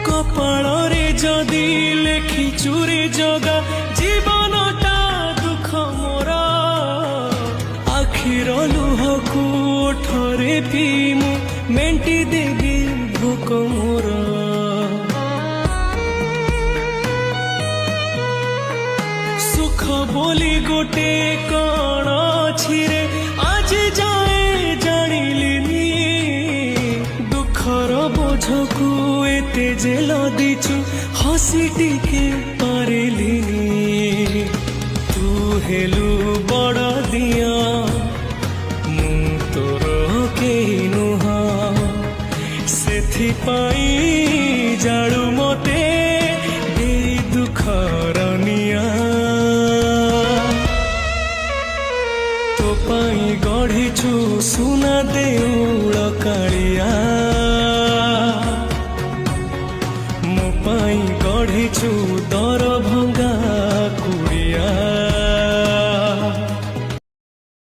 কপাଳରେ যদি লেখিছু রে জগা জীবনটা দুঃখ মোর আখির লুহକୁ ওঠরে ପିମୁ ମେଣ୍ଟି ଦେବି ଭୋକ ମୋର ସୁଖ ବୋଲି ଗୋଟେ କଣ ଅଛି ରେ ଆଜି ଯାଏ ଜାଣିଲିନି ଦୁଃଖର ବୋଝକୁ ଏତେ ଯେ ଲଦିଛୁ ହସି ଟିକେ ପାରିଲିନି ତୁ ହେଲୁ ବଡ଼ ଦିଅ ମୁଁ ତୋର କେହି ନୁହଁ ସେଥିପାଇଁ ଜାଳୁ ମତେ ଦେଇ ଦୁଃଖର ନିଆଁ ତୋ ପାଇଁ ଗଢ଼ିଛୁ ସୁନା ଦେଉଳ କାଳିଆ ମୋ ପାଇଁ ଗଢ଼ିଛୁ ଦର